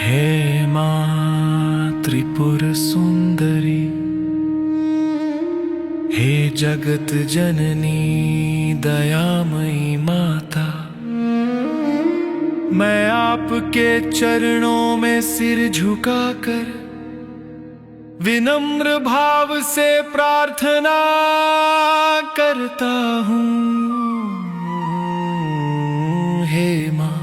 हे माँ त्रिपुर सुंदरी, हे जगत जननी दयामयी माता, मैं आपके चरणों में सिर झुकाकर विनम्र भाव से प्रार्थना करता हूँ। हे माँ,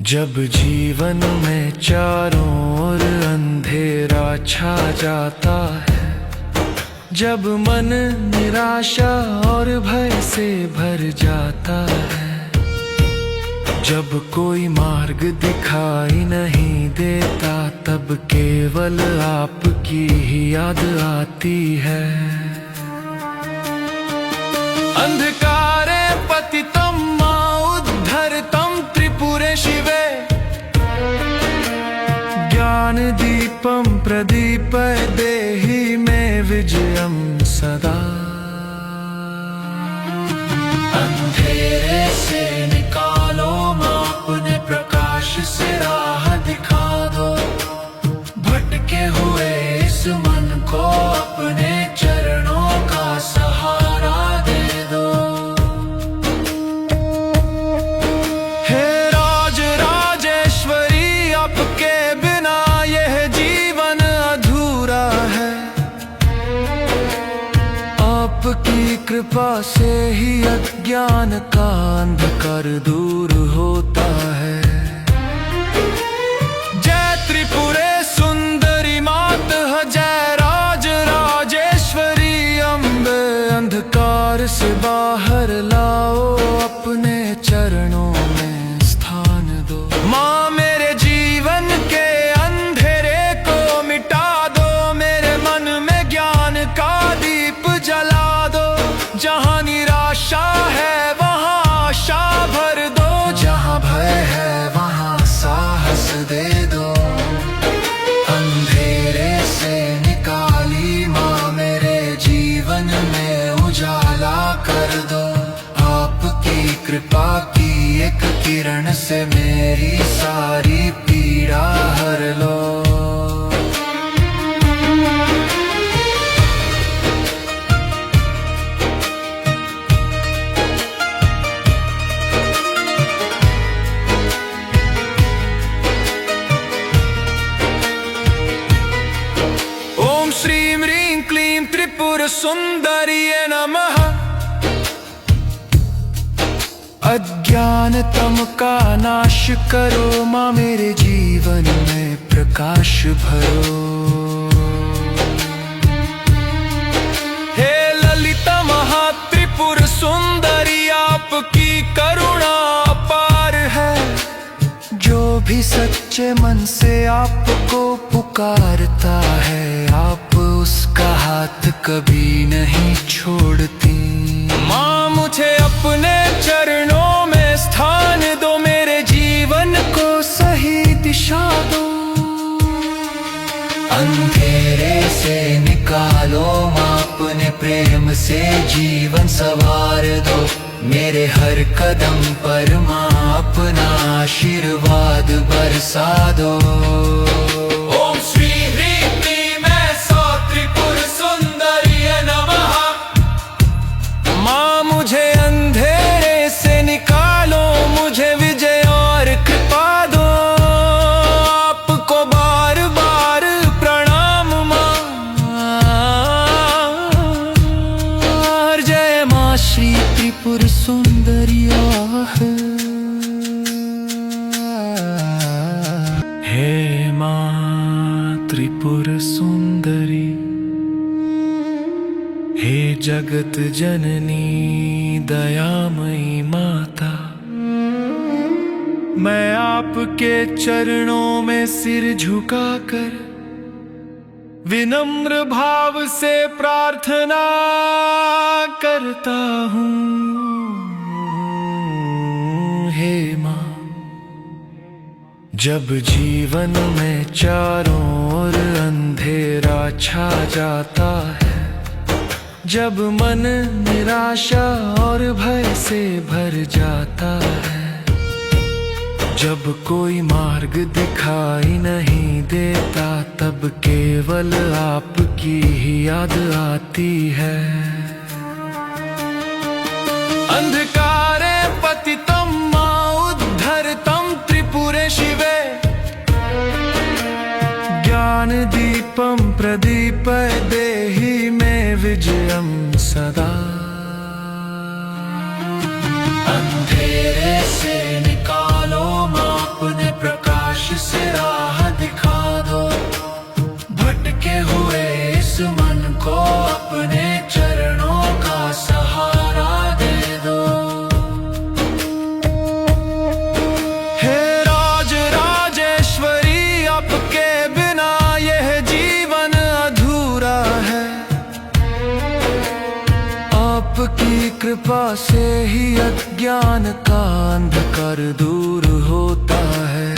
जब जीवन में चारों ओर अंधेरा छा जाता है, जब मन निराशा और भय से भर जाता है, जब कोई मार्ग दिखाई नहीं देता, तब केवल आपकी ही याद आती है। अंधकारे पतितं मां उद्धरतं त्रिपुरे शिवे, ज्ञान दीपं प्रदीपय देहि मे विजयं सदा। अंधेरे से निकालो मां अपने प्रकाश से राह दिखा दो, भटके हुए इस मन को अपने चरणों का सहारा दे दो। हे राज राजेश्वरी, आपके बिना यह जीवन अधूरा है, आपकी कृपा से ही अज्ञान का अंधकार दूर होता है। जय त्रिपुरे सुंदरी मातः, जय राज राजेश्वरी अम्बे, अंधकार से बाहर लाओ, अपने चरणों में स्थान दो। माँ, मेरे जीवन के अंधेरे को मिटा दो, मेरे मन में ज्ञान का दीप जला दो। जहाँ निराशा है वहाँ आशा भर दो, जहाँ भय है वहाँ साहस दे दो। अंधेरे से निकाली माँ मेरे जीवन में उजाला कर दो, आपकी कृपा की एक किरण से मेरी सारी पीड़ा हर लो। श्रीं ह्रीं क्लीं त्रिपुर सुंदरिये नमः। अज्ञानतम का नाश करो माँ, मेरे जीवन में प्रकाश भरो। हे ललिता महा त्रिपुर सुंदरी, आपकी करुणा अपार है, जो भी सच्चे मन से आपको पुकारता है, आप उसका हाथ कभी नहीं छोड़ती। माँ, मुझे अपने चरणों में स्थान दो, मेरे जीवन को सही दिशा दो। अंधेरे से निकालो माँ अपने प्रेम से जीवन सवार दो, मेरे हर कदम पर माँ अपना आशीर्वाद बरसा दो। ओम श्री ह्रीं क्लीं मैं सौ त्रिपुर सुंदरिये नमः। माँ, मुझे अंधेरे से निकालो, मुझे विजय और कृपा दो, आपको बार बार प्रणाम माँ। जय माँ श्री त्रिपुर सुंदरी आहे। हे माँ त्रिपुर सुंदरी, हे जगत जननी दयामयी माता, मैं आपके चरणों में सिर झुकाकर विनम्र भाव से प्रार्थना करता हूँ। हे माँ, जब जीवन में चारों ओर अंधेरा छा जाता है, जब मन निराशा और भय से भर जाता है, जब कोई मार्ग दिखाई नहीं देता तब केवल आपकी ही याद आती है। अंधकारे पतितं मा उद्धरतं त्रिपुरे शिवे, ज्ञानदीपं प्रदीपय देहि मे विजयं सदा। अंधेरे से निकालो मां अपने प्रकाश से राह दिखा दो, भटके हुए इस मन को अपने चरणों का सहारा दे दो। हे राज राजेश्वरी, आपके बिना यह जीवन अधूरा है। आपकी कृपा से ही अज्ञान का अंधकार दूर होता है।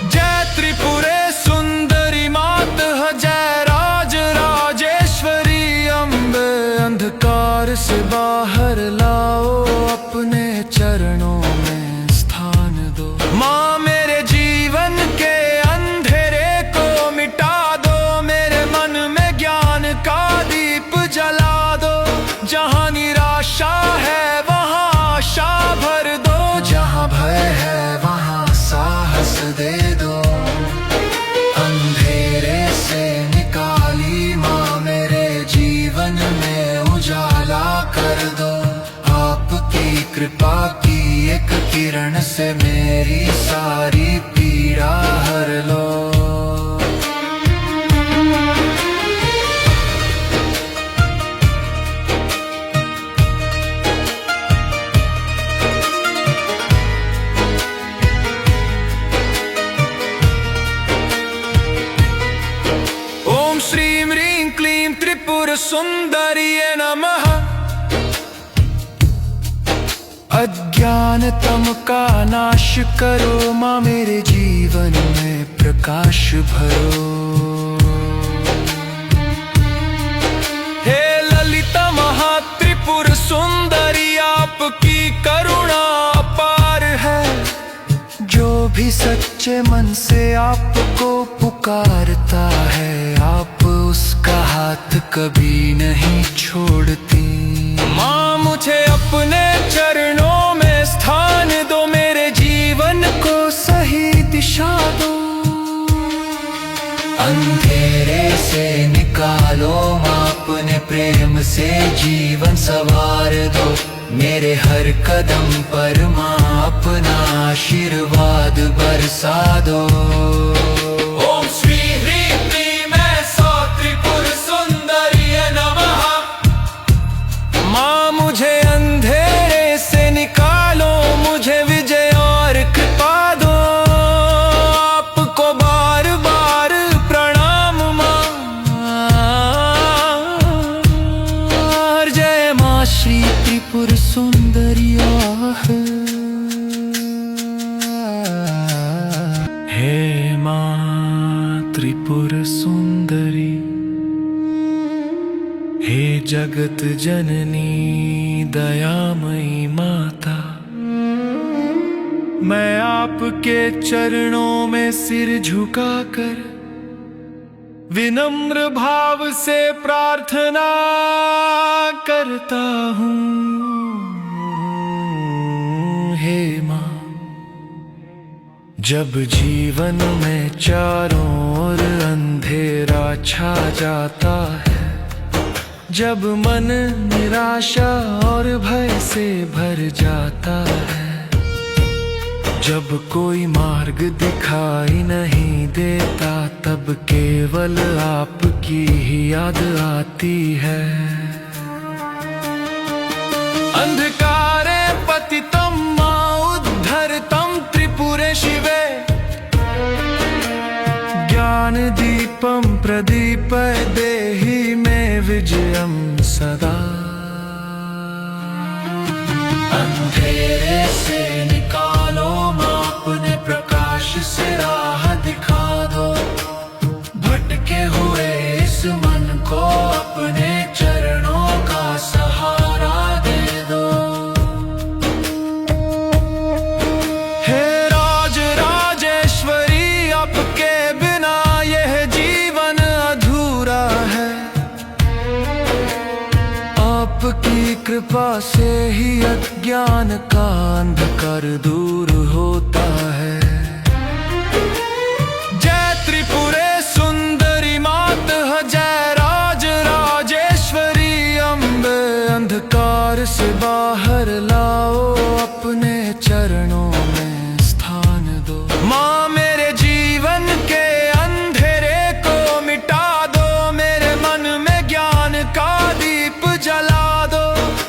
जय त्रिपुरे सुंदरी मात, जय राज राजेश्वरी अम्बे। अंधकार से बाहर लाओ, अपने चरणों में स्थान दो। माँ मेरे जीवन के अंधेरे को मिटा दो, मेरे मन में ज्ञान का दीप जला दो। जहाँ निराशा है वहाँ आशा भर दो, जहाँ भय है वहाँ साहस दे दो। अंधेरे से निकाली माँ मेरे जीवन में उजाला कर दो। आपकी कृपा की एक किरण से मेरी सारी पीड़ा हर लो। श्रीं ह्रीं क्लीं त्रिपुर सुंदरिये नमः। अज्ञानतम का नाश करो माँ, मेरे जीवन में प्रकाश भरो। हे ललिता महात्रिपुर सुंदरी, आपकी करुणा अपार है। जो भी सच्चे मन से आपको पुकारता है, आप उसका हाथ कभी नहीं छोड़ती। माँ मुझे अपने चरणों में स्थान दो, मेरे जीवन को सही दिशा दो। अंधेरे से निकालो माँ, अपने प्रेम से जीवन सवार दो। मेरे हर कदम पर माँ अपना आशीर्वाद बरसा दो। ओम श्री ह्रीं क्लीं मैं सौ त्रिपुर सुंदरिये नमः। माँ मुझे अंधेरे से निकालो, मुझे विजय और कृपा दो। आपको बार बार प्रणाम माँ। जय माँ श्री त्रिपुर सुंदरी। हे माँ त्रिपुर सुंदरी, हे जगत जननी दयामयी माता, मैं आपके चरणों में सिर झुकाकर विनम्र भाव से प्रार्थना करता हूँ। हे माँ, जब जीवन में चारों ओर अंधेरा छा जाता है, जब मन निराशा और भय से भर जाता है, जब कोई मार्ग दिखाई नहीं देता तब केवल आपकी ही याद आती है। अंधकारे पतितं मा उद्धरतं त्रिपुरे शिवे, ज्ञानदीपं प्रदीपय देहि मे विजयं सदा। अंधेरे से निकालो माँ अपने प्रकाश से राह दिखा दो, भटके हुए इस मन को अपने चरणों का सहारा दे दो। कृपा से ही अज्ञान का अंधकार दूर होता है। जय त्रिपुरे सुंदरी मात जय राज राजेश्वरी अम्बे, अंधकार से बाहर लाओ अपने चरणों में स्थान दो। माँ मेरे जीवन के अंधेरे को मिटा दो, मेरे मन में ज्ञान का दीप जला दो।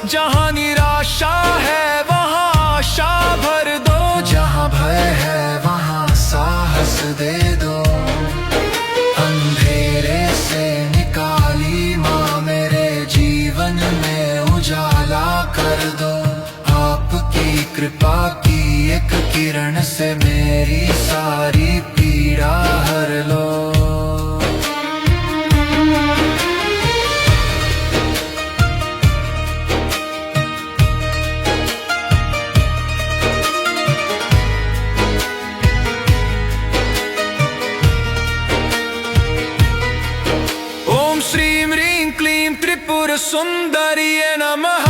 जहाँ निराशा है वहाँ आशा भर दो, जहाँ भय है वहाँ साहस दे दो। अंधेरे से निकाली माँ मेरे जीवन में उजाला कर दो। आपकी कृपा की एक किरण से मेरी सारी पीड़ा हर लो। ओम श्रीं ह्रीं क्लीं त्रिपुर सुंदरिये नमः।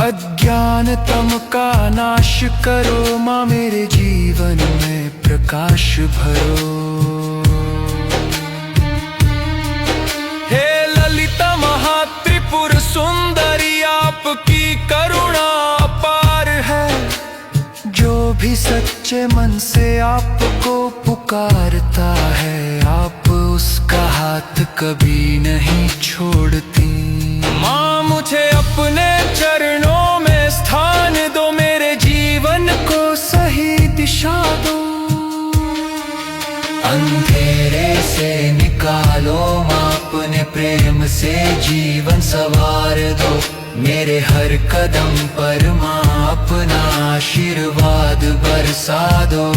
अज्ञानतम का नाश करो माँ, मेरे जीवन में प्रकाश भरो। हे ललिता महात्रिपुर सुंदरी, आपकी करुणा अपार है। जो भी सच्चे मन से आपको पुकारता है, आप उसका हाथ कभी नहीं छोड़ती। माँ मुझे अपने चरणों में स्थान दो, मेरे जीवन को सही दिशा दो। अंधेरे से निकालो माँ, अपने प्रेम से जीवन संवार दो। मेरे हर कदम पर माँ अपना आशीर्वाद बरसा दो।